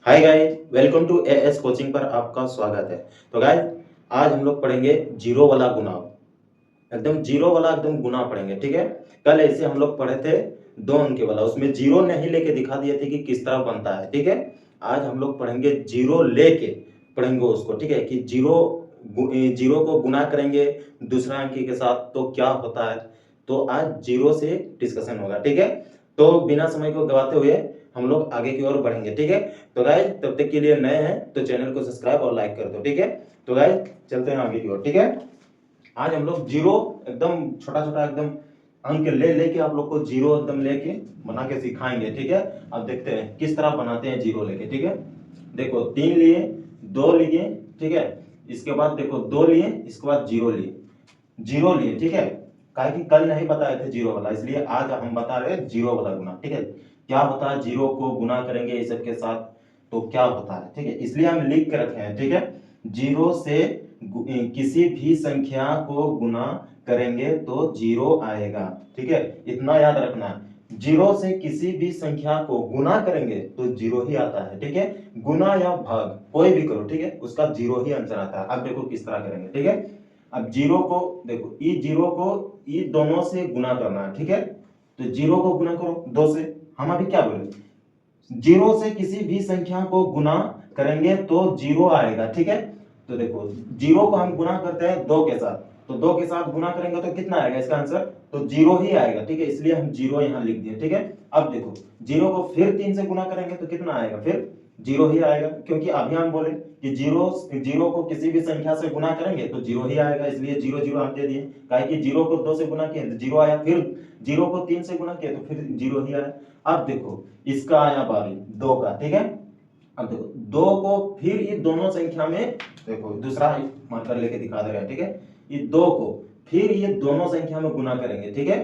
Hi guys, welcome to AS coaching पर आपका स्वागत है। तो गाइस, आज हम लोग पढ़ेंगे जीरो वाला गुना। एकदम जीरो वाला एकदम गुना पढ़ेंगे, ठीक है। कल ऐसे हम लोग पढ़े थे 2 अंक वाला, उसमें जीरो नहीं लेके दिखा दिए थे कि किस तरह बनता है, ठीक है। आज हम लोग पढ़ेंगे जीरो लेके, पढ़ेंगे उसको, ठीक है, कि जीरो को गुना करेंगे दूसरा अंक के साथ तो क्या होता है। तो आज जीरो से डिस्कशन होगा, ठीक है। तो बिना समय को गवाते हुए हम लोग आगे की ओर बढ़ेंगे, ठीक है। तो गाइस, तब तक के लिए नए हैं तो चैनल को सब्सक्राइब और लाइक कर दो, ठीक है। तो गाइस, चलते हैं आगे की ओर, ठीक है। आज हम लोग जीरो एकदम छोटा छोटा एकदम अंक ले लेके आप लोग को जीरो एकदम लेके बना के सिखाएंगे, ठीक है। अब देखते हैं किस तरह बनाते हैं जीरो लेके, ठीक है। देखो 3 लिए, 2 लिए, ठीक है। इसके बाद देखो 2 लिए, इसके बाद जीरो लिए, ठीक है। काहे कि कल नहीं बताए थे जीरो वाला, इसलिए आज हम बता रहे हैं जीरो वाला गुना, ठीक है। क्या होता है जीरो को गुना करेंगे इस सब के साथ तो क्या होता है, ठीक है। इसलिए हम लिख के रखे हैं, ठीक है। जीरो से किसी भी संख्या को गुना करेंगे तो जीरो आएगा, ठीक है। इतना याद रखना है, जीरो से किसी भी संख्या को गुना करेंगे तो जीरो ही आता है, ठीक है। गुना या भाग कोई भी करो, ठीक है, उसका जीरो ही आंसर आता है। अब देखो किस तरह करेंगे, ठीक है। अब जीरो को देखो, ई जीरो को ई दोनों से गुना करना है, ठीक है। तो जीरो को गुना करो 2 से। हम अभी क्या बोले, जीरो से किसी भी संख्या को गुना करेंगे तो जीरो आएगा, ठीक है। तो देखो जीरो को हम गुना करते हैं 2 के साथ, तो 2 के साथ गुना करेंगे तो कितना आएगा इसका आंसर, तो जीरो ही आएगा, ठीक है। इसलिए हम जीरो यहाँ लिख दिए, ठीक है। अब देखो जीरो को फिर 3 से गुना करेंगे तो कितना आएगा, फिर जीरो ही आएगा, क्योंकि अभी हम बोले कि जीरो जीरो को किसी भी संख्या से गुना करेंगे तो जीरो ही आएगा, इसलिए जीरो जीरो हम दे दिए। काहे कि जीरो को 2 से गुना किए तो जीरो आया, फिर जीरो को 3 से गुना किया तो फिर जीरो ही आया। अब देखो इसका आया बारी 2 का, ठीक है। अब देखो 2 को फिर ये दोनों संख्या में, देखो दूसरा मार्कर लेके दिखा दे रहे हैं, ठीक है। ये 2 को फिर ये दोनों संख्या में गुना करेंगे, ठीक है।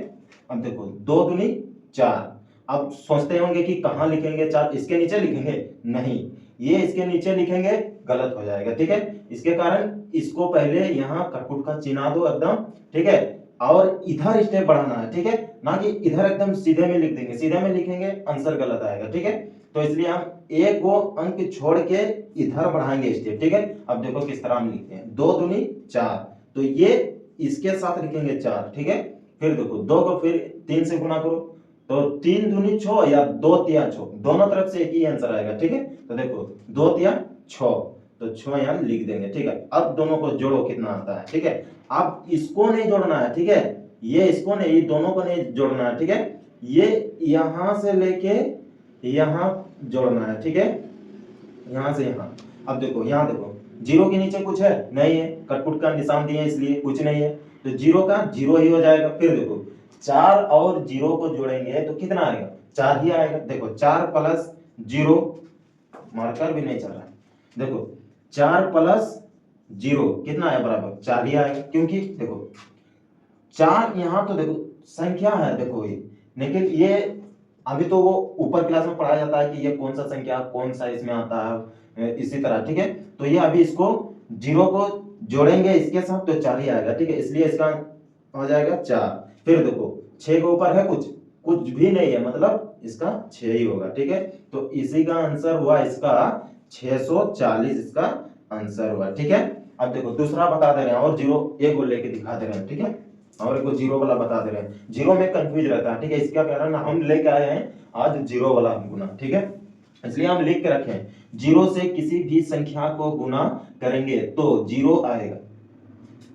अब देखो 2 दूनी 4। अब सोचते होंगे कि कहां लिखेंगे 4, इसके नीचे लिखेंगे, नहीं, ये इसके नीचे लिखेंगे गलत हो जाएगा, ठीक है। इसके कारण इसको पहले यहां कटपुट का चिन्ह दो एकदम, ठीक है। और इधर स्टेप बढ़ाना है, ठीक है, ना कि इधर एकदम सीधे में लिख देंगे, सीधे में लिखेंगे आंसर गलत आएगा, ठीक है। तो इसलिए हम एक को अंक छोड़ के इधर बढ़ाएंगे स्टेप, ठीक है। अब देखो किस तरह हम लिखते हैं, 2 दूनी 4, तो ये इसके साथ लिखेंगे 4, ठीक है। फिर देखो 2 को फिर 3 से गुना करो तो 3 दूनी 6 या 2 तिया 6, दोनों तरफ से एक ही आंसर आएगा, ठीक है। तो देखो 2 तिया 6, तो 6 यहां लिख देंगे, ठीक है। अब दोनों को जोड़ो कितना आता है, ठीक है। अब इसको नहीं जोड़ना है, ठीक है, ये इसको नहीं, ये दोनों को नहीं जोड़ना है, ठीक है। ये यहां से लेके यहां जोड़ना है, ठीक है, यहां से यहां। अब देखो यहां देखो जीरो के नीचे कुछ है नहीं है, कटपुट का निशान दिए इसलिए कुछ नहीं है, तो जीरो का जीरो ही हो जाएगा। फिर देखो 4 और जीरो को जोड़ेंगे तो कितना आएगा, 4 ही आएगा। देखो 4 प्लस जीरो, मार्कर भी नहीं चल रहा है, देखो 4 प्लस जीरो कितना है, बराबर 4 ही आएगा, क्योंकि देखो 4 यहां तो देखो संख्या है, देखो ये, लेकिन ये अभी तो वो ऊपर क्लास में पढ़ाया जाता है कि ये कौन सा संख्या कौन सा इसमें आता है, इसी तरह, ठीक है। तो ये अभी इसको जीरो को जोड़ेंगे इसके साथ तो 4 ही आएगा, ठीक है, इसलिए इसका हो जाएगा 4। फिर देखो 6 के ऊपर है कुछ, कुछ भी नहीं है, मतलब इसका 6 ही होगा, ठीक है। तो इसी का आंसर हुआ इसका 640, इसका आंसर हुआ, ठीक है। अब देखो दूसरा बता दे रहे हैं, और जीरो एक को लेके दिखा दे रहे हैं, ठीक है, और एक जीरो वाला बता दे रहे हैं। जीरो में कंफ्यूज रहता है, ठीक है, इसका कारण हम लेके आए हैं आज जीरो वाला गुना, ठीक है। इसलिए हम लिख के रखे हैं, जीरो से किसी भी संख्या को गुना करेंगे तो जीरो आएगा,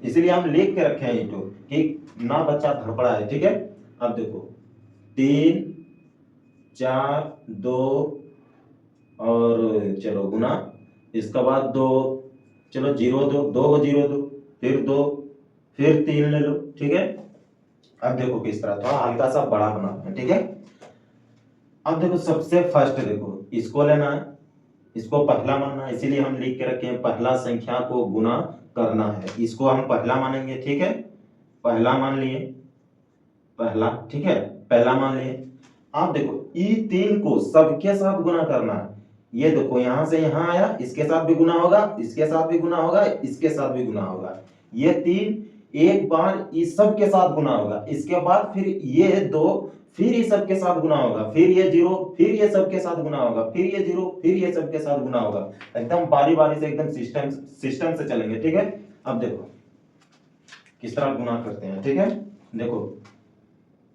इसलिए हम लिख के रखे हैं इटो कि ना बच्चा धड़पड़ा है, ठीक है। अब देखो 3 4 2 और चलो गुना, इसके बाद 2, चलो जीरो 2, 2 को जीरो दो, फिर 2, फिर 3 ले लो, ठीक है। अब देखो किस तरह थोड़ा हल्का सा बड़ा बनाते हैं, ठीक है। अब देखो सबसे फर्स्ट देखो इसको लेना है, इसको पहला मानना है, इसीलिए हम लिख के रखे हैं पहला संख्या को गुना करना है, इसको हम पहला मानेंगे, ठीक है। पहला मान लिए, पहला, ठीक है, पहला मान लिए। आप देखो ई3 को सबके साथ गुना करना है, ये देखो यहां से यहां आया, इसके साथ भी गुना होगा, इसके साथ भी गुना होगा, इसके साथ भी गुना होगा, ये 3 एक बार इस सब के साथ गुना होगा, इसके बाद फिर ये 2 फिर ये सबके साथ गुना होगा, फिर ये जीरो, फिर ये सबके साथ गुना होगा, फिर ये जीरो, फिर ये सबके साथ गुना होगा। एकदम बारी बारी से, एकदम सिस्टम से चलेंगे, ठीक है। अब देखो किस तरह गुना करते हैं, ठीक है। देखो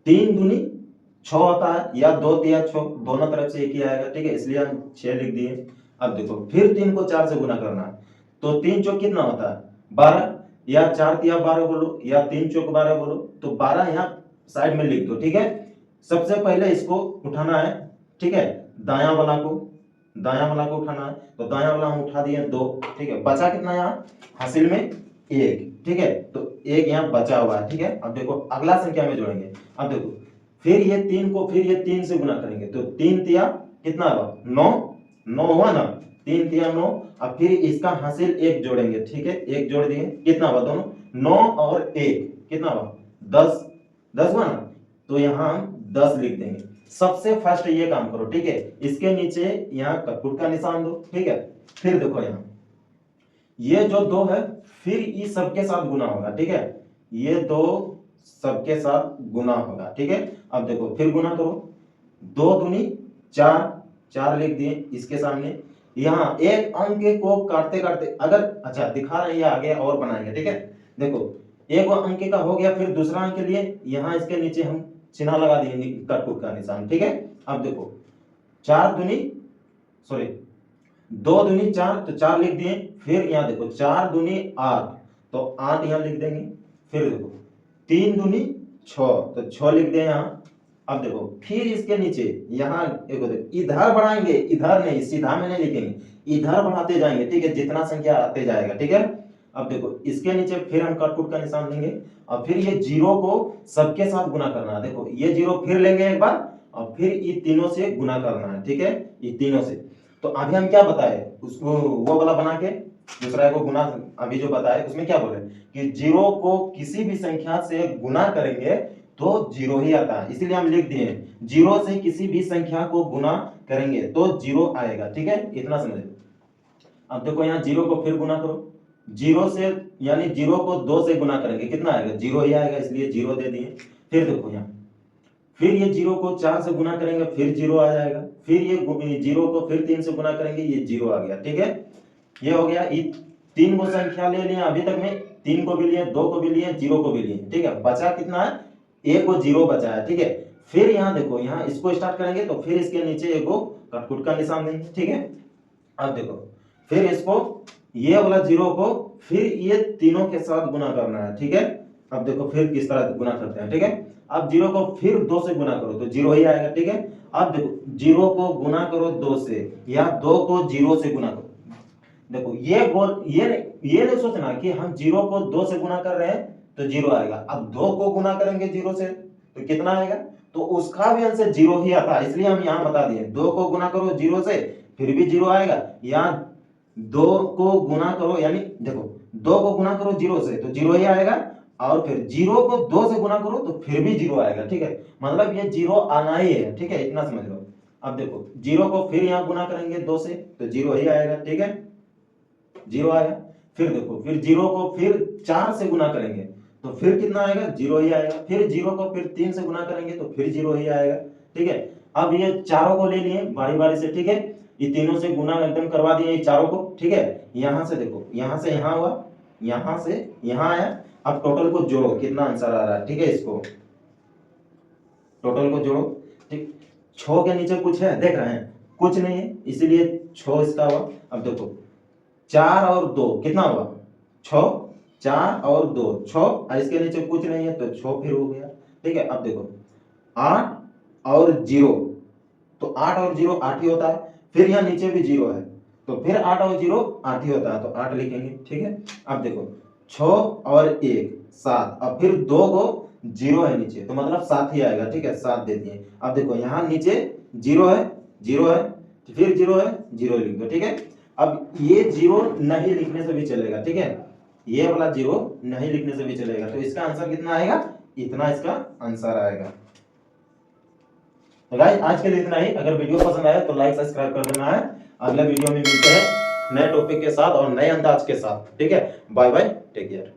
3 दूनी 6 होता है, या 2 तिया 6, दोनों तरफ से एक ही आएगा, ठीक है, इसलिए हम 6 लिख दिए। अब देखो फिर 3 को 4 से गुना करना है, तो 3 चौक कितना होता है 12, या 4 तिया 12 बोलो, या 3 चौक 12 बोलो, तो 12 यहाँ साइड में लिख दो, ठीक है। सबसे पहले इसको उठाना है, ठीक है, दाया वाला को उठाना है, तो दाया वाला हम उठा दिए 2, ठीक है। बचा कितना यहाँ हासिल में 1, ठीक है, तो 1 यहाँ बचा हुआ है, ठीक है। अब देखो अगला संख्या में जोड़ेंगे। अब देखो फिर ये 3 को फिर ये 3 से गुना करेंगे, तो 3 तिया कितना हुआ 9 हुआ ना, 3 तिया 9। अब फिर इसका हासिल 1 जोड़ेंगे, ठीक है, 1 जोड़ दिए, कितना हुआ दोनों 9 और 1 कितना हुआ 10 हुआ ना, तो यहाँ हम 10 लिख देंगे। सबसे फर्स्ट ये काम करो, ठीक है, इसके नीचे यहाँ कटपुट का निशान दो, ठीक है। फिर देखो यहाँ ये जो 2 है, फिर ये सबके साथ गुना होगा, ठीक है, ये 2 सबके साथ गुना होगा, ठीक है। अब देखो फिर गुना करो, 2 दूनी 4 लिख दिए इसके सामने। यहाँ एक अंक को काटते काटते अगर अच्छा दिखा रहे हैं आगे और बनाएंगे, ठीक है। देखो एक अंक का हो गया, फिर दूसरा अंक के लिए यहाँ इसके नीचे हम चिन्ह लगा देंगे कटपुट का निशान, ठीक है। अब देखो 2 दूनी 4, तो 4 लिख दिए। फिर यहाँ देखो 4 दूनी 8, तो 8 यहाँ लिख देंगे। फिर देखो 3 दूनी 6, तो 6 लिख दें यहाँ। अब देखो फिर इसके नीचे यहाँ देखो इधर बढ़ाएंगे, इधर नहीं, सीधा में नहीं लिखेंगे, इधर बढ़ाते जाएंगे, ठीक है, जितना संख्या आते जाएगा, ठीक है। अब देखो इसके नीचे फिर हम कटपुट का निशान देंगे, और फिर ये 0 को सबके साथ गुना करना है। देखो ये 0 फिर लेंगे एक बार, और फिर ये तीनों से गुना करना है, ठीक है, ये तीनों से। तो अभी हम क्या बताए उसको, वो वाला बना के दूसरा को गुना, अभी जो बताए उसमें क्या बोले कि 0 को किसी भी संख्या से गुना करेंगे तो 0 ही आता है, इसीलिए हम लिख दिए 0 से किसी भी संख्या को गुना करेंगे तो 0 आएगा, ठीक है, इतना समझ। अब देखो यहाँ 0 को फिर गुना करो, 0 से यानी 0 को 2 से गुना करेंगे, कितना आएगा 0 ही आएगा, इसलिए 0 दे दिए। फिर देखो यहाँ फिर ये 0 को 4 से गुना करेंगे, फिर 0 आ जाएगा। फिर ये 0 को फिर 3 से गुना करेंगे, ये 0 आ गया, ठीक है। ये हो गया, ये 3 को संख्या ले लिए अभी तक में, 3 को भी लिए, 2 को भी लिए, 0 को भी लिए, ठीक है। बचा कितना है 1 को 0 बचा है, ठीक है। फिर यहाँ देखो यहाँ इसको स्टार्ट करेंगे, तो फिर इसके नीचे 1 को कटपुट का निशान देंगे, ठीक है। अब देखो फिर इसको ये वाला 0 को फिर ये तीनों के साथ गुना करना है, ठीक है। अब देखो फिर किस तरह गुना करते हैं, ठीक है। अब 0 को फिर 2 से गुना करो, तो 0 ही आएगा, ठीक है। अब देखो 0 को गुना करो 2 से, या 2 को 0 से गुना करो। देखो ये नहीं सोचना कि हम 0 को 2 से गुना कर रहे हैं तो 0 आएगा। अब 2 को गुना करेंगे 0 से तो कितना आएगा, तो उसका भी आंसर 0 ही आता है, इसलिए हम यहाँ बता दिए 2 को गुना करो 0 से फिर भी 0 आएगा, या 2 को गुना करो, यानी देखो 2 को गुना करो 0 से तो 0 ही आएगा, और फिर 0 को 2 से गुना करो तो फिर भी 0 आएगा, ठीक है। मतलब ये 0 आना ही है, ठीक है, इतना समझ लो। अब देखो 0 को फिर यहाँ गुना करेंगे 2 से तो 0 ही आएगा, ठीक है, 0 आया। फिर देखो फिर 0 को फिर 4 से गुना करेंगे तो फिर कितना आएगा 0 ही आएगा। फिर 0 को फिर 3 से गुना करेंगे तो फिर 0 ही आएगा, ठीक है। अब ये चारों को ले लिए बारी बारी से, ठीक है, ये तीनों से गुना एकदम करवा दिए ये चारों को, ठीक है। यहां से देखो यहाँ से यहाँ हुआ, यहां से यहाँ आया। अब टोटल को जोड़ो कितना आंसर आ रहा है, ठीक है, इसको टोटल को जोड़ो, ठीक। 6 के नीचे कुछ है देख रहे हैं, कुछ नहीं है, इसीलिए 6 इसका हुआ। अब देखो 4 और 2 कितना हुआ 6, 4 और 2 6, और इसके नीचे कुछ नहीं है तो 6 फिर हो गया, ठीक है। अब देखो 8 और 0, तो 8 और 0 8 ही होता है। फिर यहाँ नीचे भी 0 है तो फिर 8 और 0 8 ही होता है, तो 8 लिखेंगे, ठीक है। अब देखो 6 और 1 7, अब फिर 2 को 0 है नीचे तो मतलब 7 ही आएगा, ठीक है, 7 दे दिए। अब देखो यहाँ नीचे 0 है, 0 है, फिर 0 है, 0 लिख दो, ठीक है। अब ये 0 नहीं लिखने से भी चलेगा, ठीक है, ये वाला 0 नहीं लिखने से भी चलेगा, तो इसका आंसर कितना आएगा, इतना इसका आंसर आएगा। तो गाइस आज के लिए इतना ही। अगर वीडियो पसंद आया तो लाइक सब्सक्राइब कर देना है। अगले वीडियो में मिलते हैं नए टॉपिक के साथ और नए अंदाज के साथ, ठीक है। Bye bye, take care.